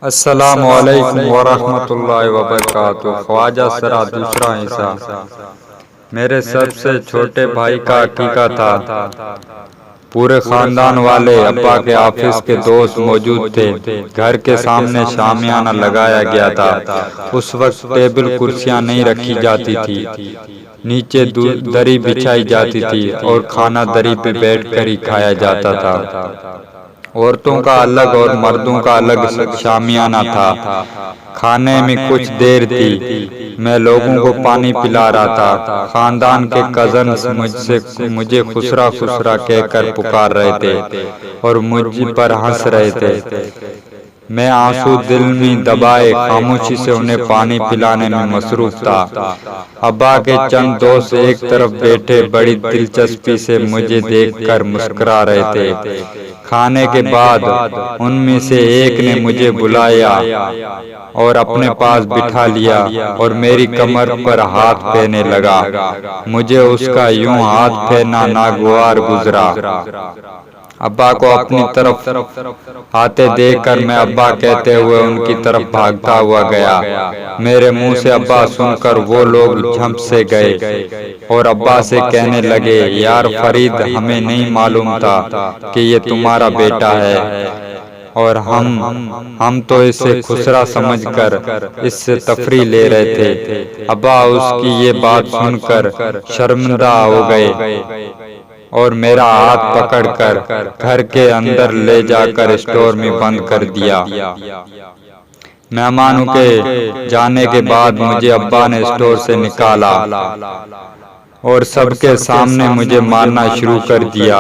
अस्सलामु अलैकुम वरहमतुल्लाहि वबरकातुहू। ख्वाजा सरा दूसरा हिस्सा। मेरे सबसे छोटे भाई का अकीका था। पूरे खानदान वाले, अब्बा के ऑफिस के दोस्त मौजूद थे। घर के सामने शामियाना लगाया गया था। उस वक्त टेबल कुर्सियां नहीं रखी जाती थी, नीचे दरी बिछाई जाती थी और खाना दरी पे बैठकर ही खाया जाता था। औरतों का अलग और मर्दों का अलग शामियाना था। खाने में कुछ देर थी, मैं लोगों को पानी पिला रहा था। खानदान के कजन्स मुझे खुसरा खुसरा कहकर पुकार रहे थे और मुझ पर हंस रहे थे। मैं आंसू दिल में दबाए खामोशी से उन्हें पानी पिलाने में मसरूफ था। अब्बा के चंद दोस्त एक तरफ बैठे बड़ी दिलचस्पी से मुझे देखकर मुस्कुरा रहे थे। खाने के बाद उनमें से एक ने मुझे बुलाया और अपने पास बिठा लिया और मेरी कमर पर हाथ फेरने लगा। मुझे उसका यूं हाथ फेरना नागवार गुजरा। अब्बा को अपनी तरफ आते देखकर मैं अब्बा कहते हुए उनकी तरफ भागता हुआ गया। मेरे मुंह से अब्बा सुनकर वो लोग झंप से गए और अब्बा से कहने लगे, यार फरीद, हमें नहीं मालूम था कि ये तुम्हारा बेटा है और हम तो इसे खुसरा समझकर इससे तफरी ले रहे थे। अब्बा उसकी ये बात सुनकर शर्मिंदा हो गए और मेरा हाथ पकड़कर घर के अंदर ले जाकर स्टोर में बंद कर दिया। मेहमानों के जाने के बाद मुझे अब्बा ने स्टोर से निकाला और सबके सामने मुझे मारना शुरू कर दिया।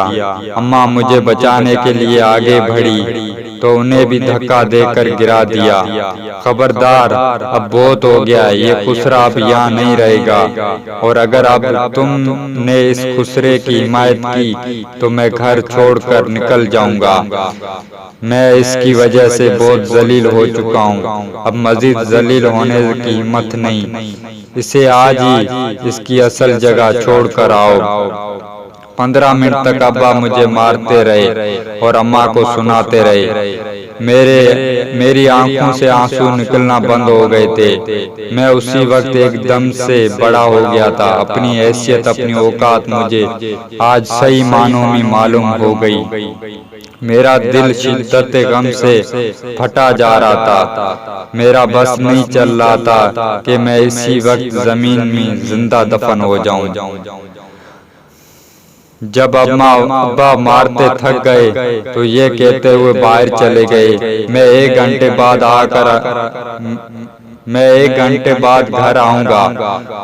अम्मा मुझे बचाने के लिए आगे बढ़ी तो उन्हें भी धक्का देकर गिरा दिया। खबरदार, अब बहुत हो गया, ये खुसरा अब यहाँ नहीं रहेगा और अगर अब तुमने इस खुसरे की हिमायत की तो मैं घर छोड़कर निकल जाऊंगा। मैं इसकी वजह से बहुत जलील हो चुका हूँ, अब मजीद जलील होने की हिम्मत नहीं। इसे आज ही इसकी असल जगह छोड़कर आओ। 15 मिनट तक अब्बा मुझे मारते रहे और अम्मा को सुनाते रहे। मेरी आंखों से आंसू निकलना बंद हो गए थे। मैं उसी वक्त एकदम से बड़ा हो गया था। अपनी हैसियत, अपनी औकात मुझे आज सही मानों में मालूम हो गई। मेरा दिल शिद्दत गम से फटा जा रहा था। मेरा बस नहीं चल रहा था कि मैं इसी वक्त जमीन में जिंदा दफन हो जाऊं। जब अब्बा मारते थक गए तो ये कहते हुए बाहर चले गए। मैं एक घंटे बाद घर आऊंगा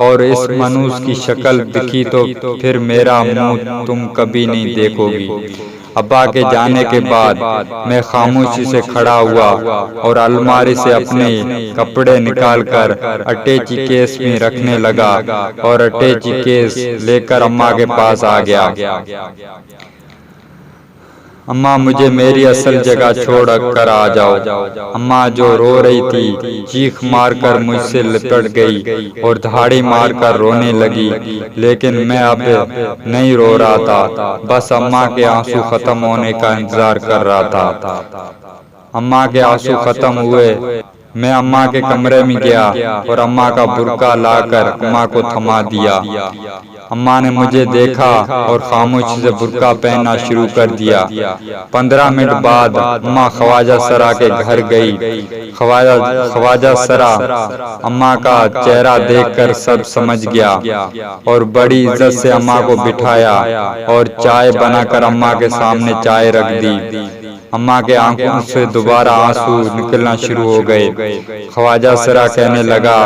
और इस मनुष्य की शक्ल दिखी तो फिर मेरा मुंह तुम कभी नहीं देखोगी। अब्बा के जाने के बाद मैं खामोशी से खड़ा हुआ और अलमारी से अपने कपड़े निकालकर अटैची केस में रखने लगा और अटैची केस लेकर अम्मा के पास आ गया। अम्मा, मुझे मेरी असल जगह छोड़ कर आ जाओ। अम्मा जो रो रही थी, चीख मारकर मुझसे लिपट गई और धाड़ी मारकर रोने लगी, लेकिन मैं अब नहीं रो रहा था, बस अम्मा के आंसू खत्म होने का इंतजार कर रहा था। अम्मा के आंसू खत्म हुए, मैं अम्मा के कमरे में गया और अम्मा का बुर्का लाकर अम्मा को थमा दिया। अम्मा ने मुझे देखा और खामोशी से बुर्का पहनना शुरू कर दिया। 15 मिनट बाद अम्मा ख्वाजा सरा के घर गई। ख्वाजा सरा अम्मा का चेहरा देखकर सब समझ गया और बड़ी इज्जत से अम्मा को बिठाया और चाय बनाकर अम्मा के सामने चाय रख दी। अम्मा के आंखों से दोबारा आंसू निकलना शुरू हो गए। ख्वाजा सरा कहने लगा,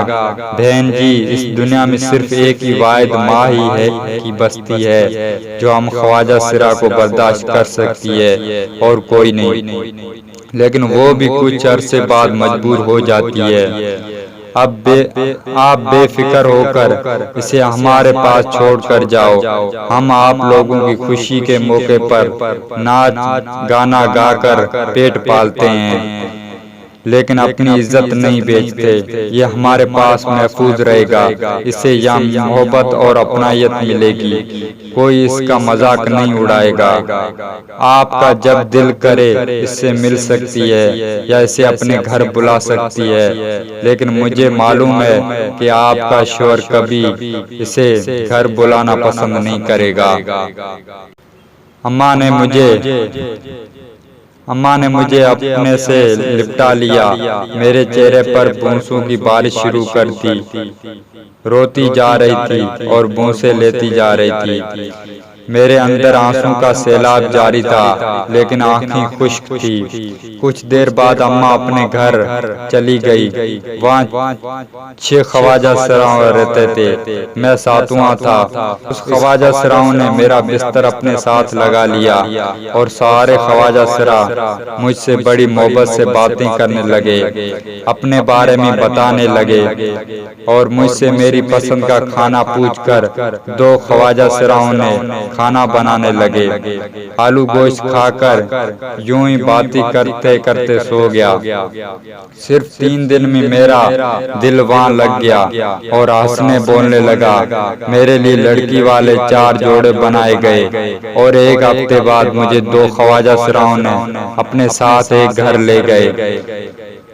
बहन जी, इस दुनिया में सिर्फ एक ही वाहिद माँ ही है कि बसती है जो हम ख्वाजा सरा को बर्दाश्त कर सकती है और कोई नहीं, लेकिन वो भी कुछ अरसे बाद मजबूर हो जाती है। आप बेफिक्र होकर इसे हमारे पास छोड़कर जाओ। हम आप लोगों की खुशी के मौके पर नाच गाना गाकर पेट पालते हैं, लेकिन अपनी इज्जत नहीं बेचते। ये हमारे पास महफूज रहेगा, इससे यहाँ मोहब्बत और अपनायत मिलेगी, कोई इसका मजाक नहीं उड़ाएगा। आपका जब दिल करे इससे मिल सकती है या इसे अपने घर बुला सकती है, लेकिन मुझे मालूम है कि आपका शौहर कभी इसे घर बुलाना पसंद नहीं करेगा। अम्मा ने मुझे अपने से लिपटा लिया, मेरे चेहरे पर बूंसों की बारिश शुरू कर दी। रोती जा रही थी और बूंसे लेती जा रही थी। मेरे अंदर आंसू का सैलाब जारी था, लेकिन आंखें खुश्क थी। कुछ देर बाद अम्मा अपने घर चली गई। वहाँ 6 ख्वाजा सराओं रहते थे, मैं 7वां था। उस ख्वाजा सराओं ने मेरा बिस्तर अपने साथ लगा लिया और सारे ख्वाजा सरा मुझसे बड़ी मोहब्बत से बातें करने लगे, अपने बारे में बताने लगे और मुझसे मेरी पसंद का खाना पूछकर 2 ख्वाजा सराओं ने खाना बनाने लगे। आलू गोश्त खाकर यूं ही बातें करते करते सो गया। सिर्फ 3 दिन में मेरा दिल वहां लग गया और हंसने बोलने लगा। मेरे लिए लड़की वाले 4 जोड़े बनाए गए और 1 हफ्ते बाद मुझे 2 ख्वाजा सराओं ने अपने साथ एक घर ले गए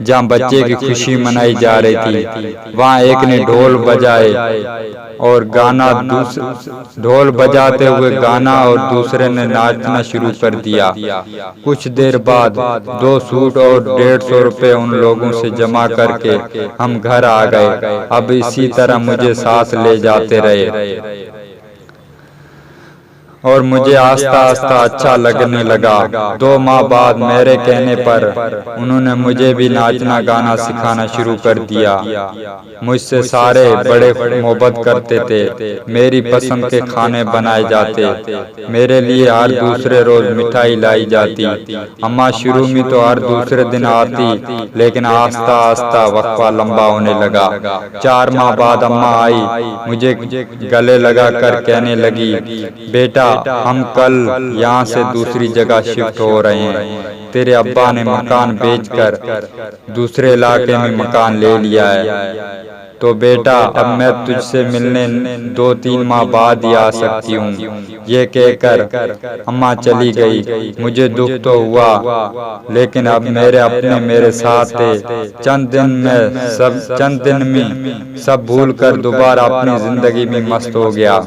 जहाँ बच्चे की खुशी मनाई जा रही थी। वहाँ एक ने ढोल बजाए और ढोल बजाते हुए गाना और दूसरे ने नाचना शुरू कर दिया। कुछ देर बाद 2 सूट और 150 रुपए उन लोगों से जमा करके हम घर आ गए। अब इसी तरह मुझे साथ ले जाते रहे और मुझे आस्ता आस्ता अच्छा लगने लगा। 2 माह बाद मेरे कहने पर उन्होंने मुझे भी नाचना गाना सिखाना शुरू कर दिया। मुझसे सारे बड़े मोहब्बत करते थे, मेरी पसंद के खाने बनाए जाते, मेरे लिए हर दूसरे रोज मिठाई लाई जाती। अम्मा शुरू में तो हर दूसरे दिन आती, लेकिन आस्ता आस्ता वक्फा लंबा होने लगा। 4 माह बाद अम्मा आई, मुझे गले लगा कर कहने लगी, बेटा हम कल यहाँ से दूसरी जगह शिफ्ट हो रहे हैं। तेरे अब्बा ने मकान बेचकर दूसरे इलाके में मकान ले लिया है, तो बेटा अब मैं तुझसे मिलने 2-3 माह बाद ही आ सकती हूँ। ये कहकर अम्मा चली गई। मुझे दुख तो हुआ, लेकिन अब मेरे अपने मेरे साथ थे। चंद दिन में सब भूलकर दोबारा अपनी जिंदगी में मस्त हो गया।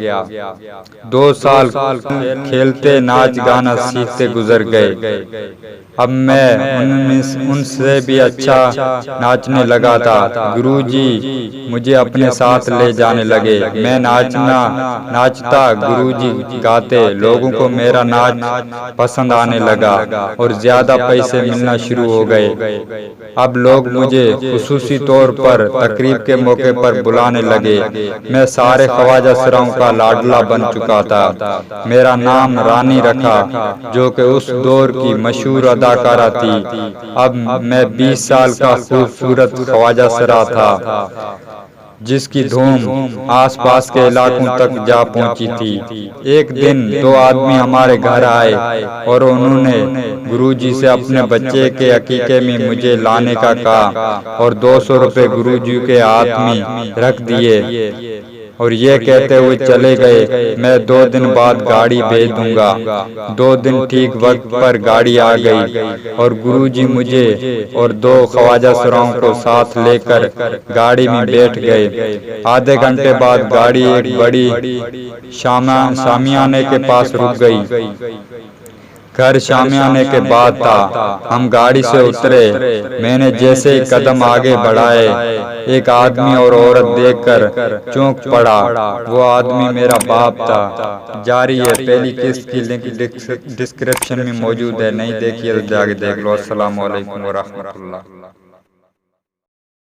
2 साल खेलते नाच गाना सीखते गुजर गए। अब मैं उनसे भी अच्छा नाचने लगा था। गुरुजी मुझे अपने साथ ले जाने लगे। मैं नाचता, गुरुजी गाते, लोगों को मेरा नाच पसंद आने लगा और ज्यादा पैसे मिलना शुरू हो गए। अब लोग मुझे खुसूसी तौर पर तकरीब के मौके पर बुलाने लगे। मैं सारे ख्वाजा सराओं का लाडला बन चुका था। मेरा नाम रानी रखा, जो कि उस दौर की मशहूर अदाकारा थी। अब मैं 20 साल का खूबसूरत ख्वाजा सरा था, जिसकी धूम आसपास के इलाकों तक जा पहुंची थी। एक दिन 2 आदमी हमारे घर आए और उन्होंने गुरुजी से अपने बच्चे के अकीके में मुझे लाने का कहा और 200 रुपए गुरुजी के हाथ में रख दिए और ये कहते हुए चले गए, मैं 2 दिन बाद गाड़ी भेज दूंगा। 2 दिन ठीक वक्त पर गाड़ी आ गई और गुरुजी मुझे और 2 ख्वाजा सराओं को साथ लेकर गाड़ी में बैठ गए। आधे घंटे बाद गाड़ी एक बड़ी शामियाने के पास रुक गई। घर शामियाने के बाद था। हम गाड़ी से उतरे। मैंने जैसे ही कदम आगे बढ़ाए, एक आदमी और औरत देखकर चौंक पड़ा। वो आदमी मेरा बाप था। जारी है, पहली किस्त की लिंक डिस्क्रिप्शन में मौजूद है, नहीं देखिए तो जाके देख लो। अस्सलाम वालेकुम व रहमतुल्लाह।